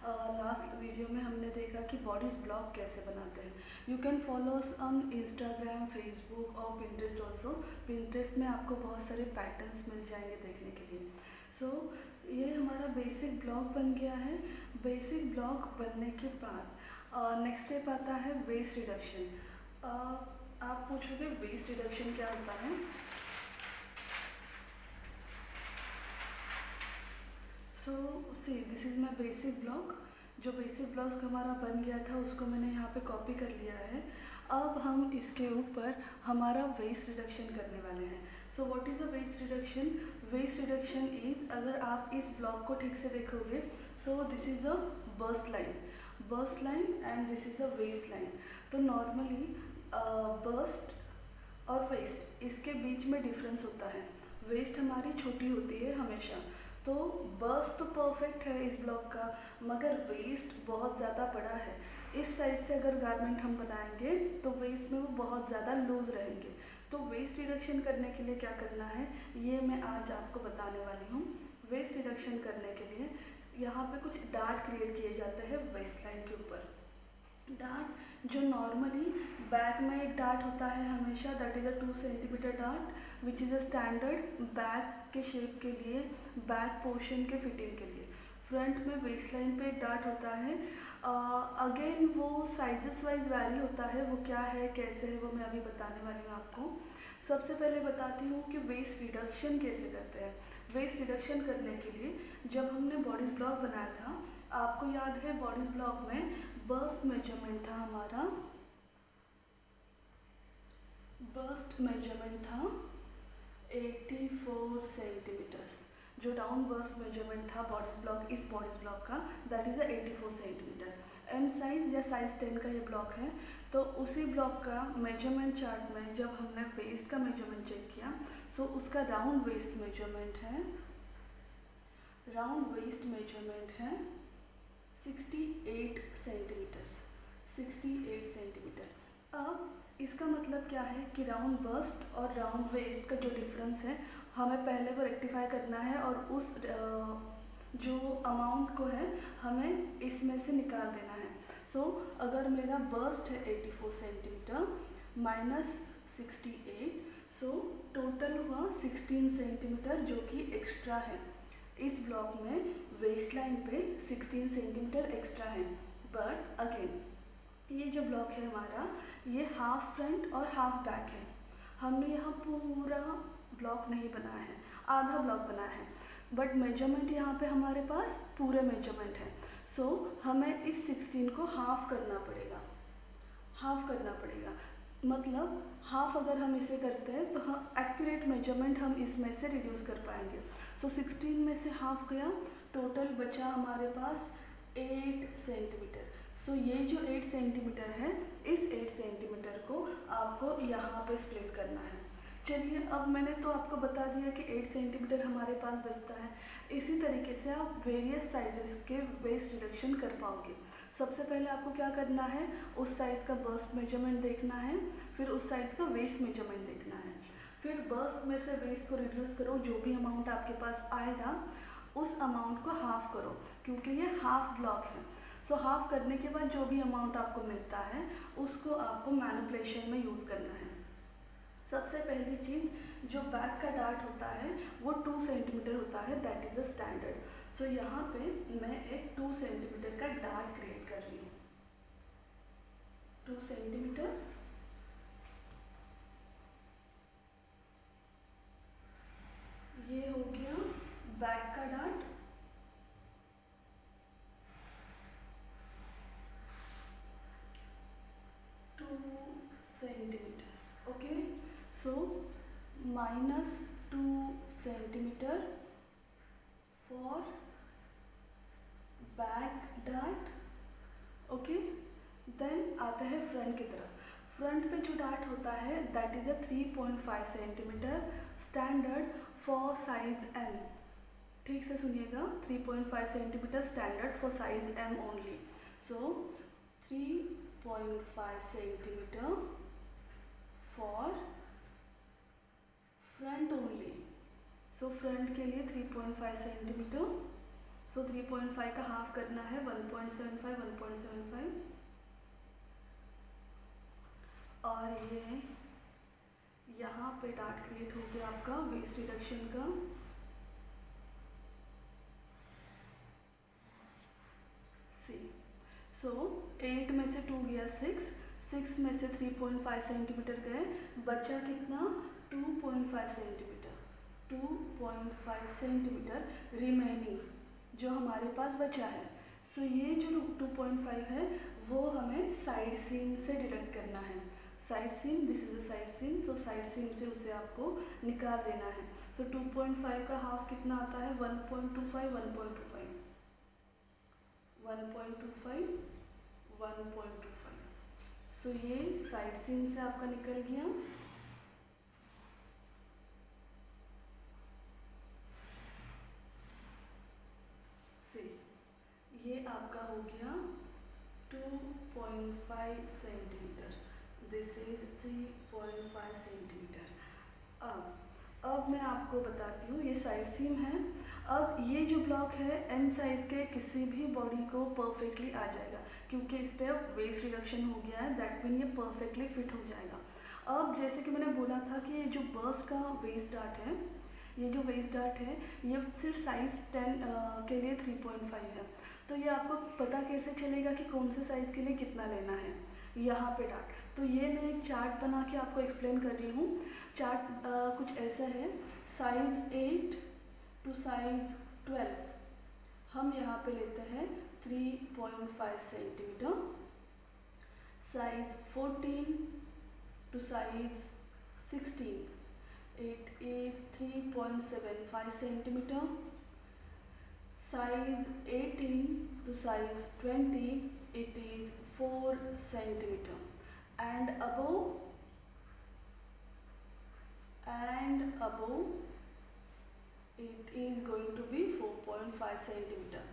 Last video में हमने देखा कि बॉडीज ब्लॉग कैसे बनाते हैं। You can follow us on Instagram, Facebook और पिंटरेस्ट ऑल्सो। पिंटरेस्ट में आपको बहुत सारे पैटर्न्स मिल जाएंगे देखने के लिए। ये हमारा बेसिक ब्लॉग बन गया है। बेसिक ब्लॉग बनने के बाद नेक्स्ट स्टेप आता है वेस्ट रिडक्शन। आप पूछोगे वेस्ट रिडक्शन क्या होता है। See this is my basic blog. जो बेसिक ब्लॉग हमारा बन गया था उसको मैंने यहाँ पे कॉपी कर लिया है। अब हम इसके ऊपर हमारा वेस्ट रिडक्शन करने वाले हैं। So what is a waste reduction? Waist reduction is, अगर आप इस ब्लॉग को ठीक से देखोगे, so this is a bust line and this is a waist line. तो नॉर्मली बर्स्ट और वेस्ट इसके बीच में डिफरेंस होता है। वेस्ट हमारी छोटी होती है हमेशा, तो बर्स्ट तो परफेक्ट है इस ब्लॉक का, मगर वेस्ट बहुत ज़्यादा बड़ा है। इस साइज से अगर गारमेंट हम बनाएंगे तो वेस्ट में वो बहुत ज़्यादा लूज रहेंगे। तो वेस्ट रिडक्शन करने के लिए क्या करना है ये मैं आज आपको बताने वाली हूँ। वेस्ट रिडक्शन करने के लिए यहाँ पे कुछ डार्ट क्रिएट किए जाते हैं वेस्ट लाइन के ऊपर। डार्ट जो नॉर्मली बैक में एक डार्ट होता है हमेशा, that is a 2 centimetre dart which is a standard back के शेप के लिए, बैक पोर्शन के फिटिंग के लिए। फ्रंट में वेस्ट लाइन पे एक डार्ट होता है। अगेन वो साइजेस वाइज वैरी होता है, वो क्या है कैसे है वो मैं अभी बताने वाली हूँ आपको। सबसे पहले बताती हूँ कि वेस्ट रिडक्शन कैसे करते हैं। वेस्ट रिडक्शन करने के लिए जब हमने बॉडीज ब्लॉक बनाया था, आपको याद है बॉडीज ब्लॉक में बर्स्ट मेजरमेंट था हमारा, बर्स्ट मेजरमेंट था 84 सेंटीमीटर्स। जो राउंड बर्स्ट मेजरमेंट था बॉडीज ब्लॉक, इस बॉडीज ब्लॉक का, that is a 84 centimetre. M size या साइज 10 का ये ब्लॉक है। तो उसी ब्लॉक का मेजरमेंट चार्ट में जब हमने वेस्ट का मेजरमेंट चेक किया, सो उसका राउंड वेस्ट मेजरमेंट है, राउंड वेस्ट मेजरमेंट है 68 सेंटीमीटर्स, 68 सेंटीमीटर। अब इसका मतलब क्या है कि राउंड बस्ट और राउंड वेस्ट का जो डिफरेंस है हमें पहले वो रेक्टिफाई करना है, और उस जो अमाउंट को है हमें इसमें से निकाल देना है। अगर मेरा बस्ट है 84 सेंटीमीटर माइनस 68, टोटल हुआ 16 सेंटीमीटर जो कि एक्स्ट्रा है। इस ब्लॉक में वेस्ट लाइन पे 16 सेंटीमीटर एक्स्ट्रा है। बट अगेन ये जो ब्लॉक है हमारा, ये हाफ फ्रंट और हाफ बैक है। हमने यहाँ पूरा ब्लॉक नहीं बनाया है, आधा ब्लॉक बनाया है, बट मेजरमेंट यहाँ पे हमारे पास पूरे मेजरमेंट है। हमें इस 16 को हाफ करना पड़ेगा, हाफ करना पड़ेगा। मतलब हाफ अगर हम इसे करते हैं तो हम एक्यूरेट मेजरमेंट हम इसमें से रिड्यूस कर पाएंगे। 16 में से हाफ गया, टोटल बचा हमारे पास 8 सेंटीमीटर। ये जो 8 सेंटीमीटर है, इस 8 सेंटीमीटर को आपको यहाँ पे स्प्लिट करना है। चलिए, अब मैंने तो आपको बता दिया कि 8 सेंटीमीटर हमारे पास बचता है। इसी तरीके से आप वेरियस साइजेस के वेस्ट रिडक्शन कर पाओगे। सबसे पहले आपको क्या करना है, उस साइज़ का बर्स्ट मेजरमेंट देखना है, फिर उस साइज़ का वेस्ट मेजरमेंट देखना है, फिर बर्स्ट में से वेस्ट को रिड्यूस करो, जो भी अमाउंट आपके पास आएगा उस अमाउंट को हाफ करो, क्योंकि ये हाफ ब्लॉक है। हाफ करने के बाद जो भी अमाउंट आपको मिलता है उसको आपको मैनिपुलेशन में यूज़ करना है। सबसे पहली चीज़, जो बैक का डार्ट होता है वो 2 सेंटीमीटर होता है, दैट इज़ अ स्टैंडर्ड। यहाँ पे मैं एक 2 सेंटीमीटर का डार्ट क्रिएट कर रही हूँ, 2 सेंटीमीटर्स। ये हो गया बैक का dart. Centimetres, okay. -2 centimetre for back dart, okay. Then आता है फ्रंट की तरफ। फ्रंट पे जो डार्ट होता है that is a 3.5 centimetre, standard for size M. ठीक से सुनिएगा, 3.5 centimetre standard for size M only. 3.5 centimetre for front only. Front के लिए 3.5 सेंटीमीटर। सो 3.5 का हाफ करना है 1.75 1.75 और ये यहाँ पे डार्ट क्रिएट हो गया आपका वेस्ट रिडक्शन का। सी सो 8 में से 2 गया 6 में से 3.5 सेंटीमीटर गए, बचा कितना 2.5 सेंटीमीटर 2.5 सेंटीमीटर रिमेनिंग जो हमारे पास बचा है। सो ये जो 2.5 है वो हमें साइड सीम से डिडक्ट करना है। Side seam, this is a side seam, तो साइड सीम से उसे आपको निकाल देना है। सो 2.5 का हाफ कितना आता है 1.25 1.25 1.25 1.25। सो ये साइड सीम से आपका निकल गया। सी ये आपका हो गया 2.5 सेंटीमीटर, दिस इज 3.5 सेंटीमीटर। अब मैं आपको बताती हूँ, ये साइड सीम है। अब ये जो ब्लॉक है एम साइज़ के किसी भी बॉडी को परफेक्टली आ जाएगा, क्योंकि इस पर अब वेस्ट रिडक्शन हो गया है, दैट मीन ये परफेक्टली फिट हो जाएगा। अब जैसे कि मैंने बोला था कि ये जो बर्स्ट का वेस्ट डार्ट है, ये जो वेस्ट डार्ट है ये सिर्फ साइज़ 10 के लिए 3.5 है। तो ये आपको पता कैसे चलेगा कि कौन से साइज़ के लिए कितना लेना है, यहाँ पे डार्ट। तो ये मैं एक चार्ट बना के आपको एक्सप्लेन कर रही हूँ। चार्ट कुछ ऐसा है, साइज़ 8 टू साइज़ 12 हम यहाँ पे लेते हैं 3.5 centimetre, size 14 to size 16 it is 3.75 centimetre, size 18 to size 20 it is 4 centimeter, and above it is going to be 4.5 centimeter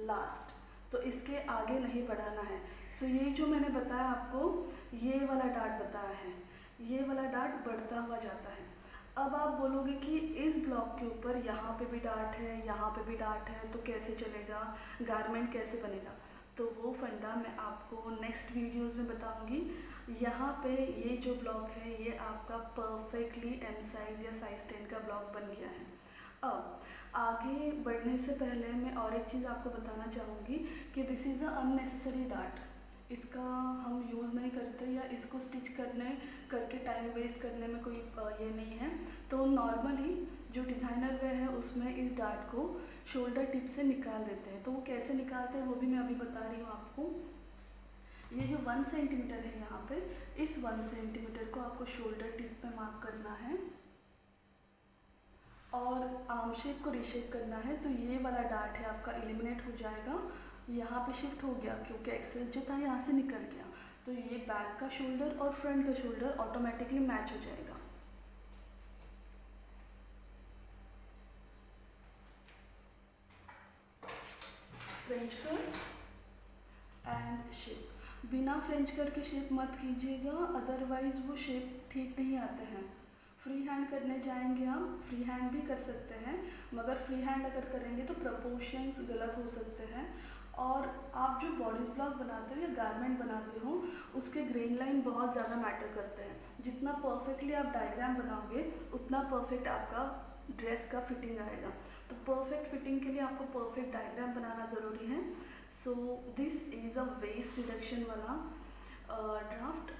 last. तो इसके आगे नहीं बढ़ाना है। सो ये जो मैंने बताया आपको, ये वाला डार्ट बताया है, ये वाला डार्ट बढ़ता हुआ जाता है। अब आप बोलोगे कि इस ब्लॉक के ऊपर यहाँ पे भी डार्ट है, यहाँ पे भी डार्ट है, तो कैसे चलेगा, गारमेंट कैसे बनेगा? तो वो फंडा मैं आपको नेक्स्ट वीडियोस में बताऊंगी। यहाँ पे ये जो ब्लॉक है ये आपका परफेक्टली एम साइज़ या साइज़ 10 का ब्लॉक बन गया है। अब आगे बढ़ने से पहले मैं और एक चीज़ आपको बताना चाहूँगी कि this is a unnecessary dart. इसका हम यूज़ नहीं करते, या इसको स्टिच करके टाइम वेस्ट करने में कोई ये नहीं है। तो नॉर्मली जो डिज़ाइनर वे है उसमें इस डार्ट को शोल्डर टिप से निकाल देते हैं। तो वो कैसे निकालते हैं वो भी मैं अभी बता रही हूँ आपको। ये जो 1 सेंटीमीटर है यहाँ पे, इस 1 सेंटीमीटर को आपको शोल्डर टिप में मार्क करना है और आर्म शेप को रीशेप करना है। तो ये वाला डार्ट है आपका एलिमिनेट हो जाएगा, यहाँ पे शिफ्ट हो गया क्योंकि एक्सेस जो था यहाँ से निकल गया। तो ये बैक का शोल्डर और फ्रंट का शोल्डर ऑटोमेटिकली मैच हो जाएगा। फ्रेंच कट एंड शेप, बिना फ्रेंच कट के शेप मत कीजिएगा, अदरवाइज वो शेप ठीक नहीं आते हैं। फ्री हैंड करने जाएंगे आप, फ्री हैंड भी कर सकते हैं, मगर फ्री हैंड अगर करेंगे तो प्रपोर्शंस गलत हो सकते हैं। और आप जो बॉडीज ब्लॉक बनाते हो या गारमेंट बनाते हो उसके ग्रेन लाइन बहुत ज़्यादा मैटर करते हैं। जितना परफेक्टली आप डायग्राम बनाओगे उतना परफेक्ट आपका ड्रेस का फिटिंग आएगा। तो परफेक्ट फिटिंग के लिए आपको परफेक्ट डायग्राम बनाना ज़रूरी है। So this is a waste reduction वाला ड्राफ्ट।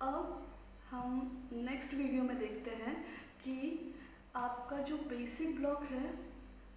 अब हम नेक्स्ट वीडियो में देखते हैं कि आपका जो बेसिक ब्लॉक है,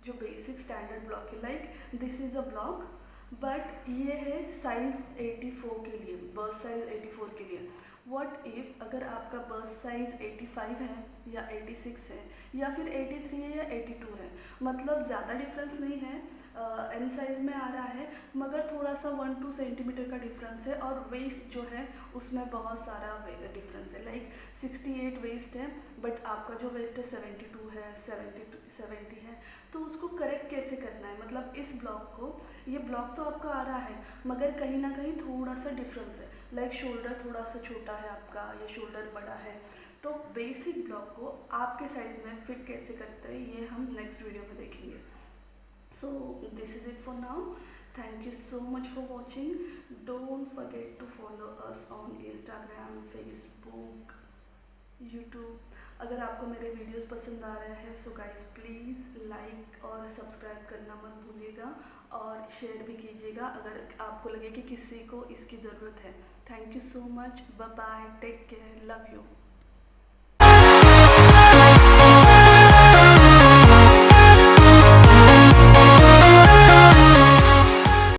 जो बेसिक स्टैंडर्ड ब्लॉक है, like this is a block but ये है साइज़ 84 के लिए, बर्स्ट साइज़ 84 के लिए। व्हाट इफ़ अगर आपका बर्स्ट साइज़ 85 है या 86 है या फिर 83 है या 82 है, मतलब ज़्यादा डिफरेंस नहीं है, एम साइज़ में आ रहा है, मगर थोड़ा सा 1-2 सेंटीमीटर का डिफरेंस है, और वेस्ट जो है उसमें बहुत सारा डिफरेंस है। लाइक 68 वेस्ट है बट आपका जो वेस्ट है 72 है, 70 है। तो उसको करेक्ट कैसे करना है, मतलब इस ब्लॉक को, ये ब्लॉक तो आपका आ रहा है मगर कहीं ना कहीं थोड़ा सा डिफरेंस है, लाइक शोल्डर थोड़ा सा छोटा है आपका या शोल्डर बड़ा है। तो बेसिक ब्लॉक को आपके साइज़ में फिट कैसे करते हैं ये हम नेक्स्ट वीडियो में देखेंगे। So this is it for now. Thank you so much for watching. Don't forget to follow us on Instagram, Facebook, YouTube. अगर आपको मेरे वीडियोस पसंद आ रहे हैं सो गाइस प्लीज़ लाइक और सब्सक्राइब करना मत भूलिएगा और शेयर भी कीजिएगा अगर आपको लगे कि किसी को इसकी ज़रूरत है. Thank you so much. Bye bye. Take care. Love you.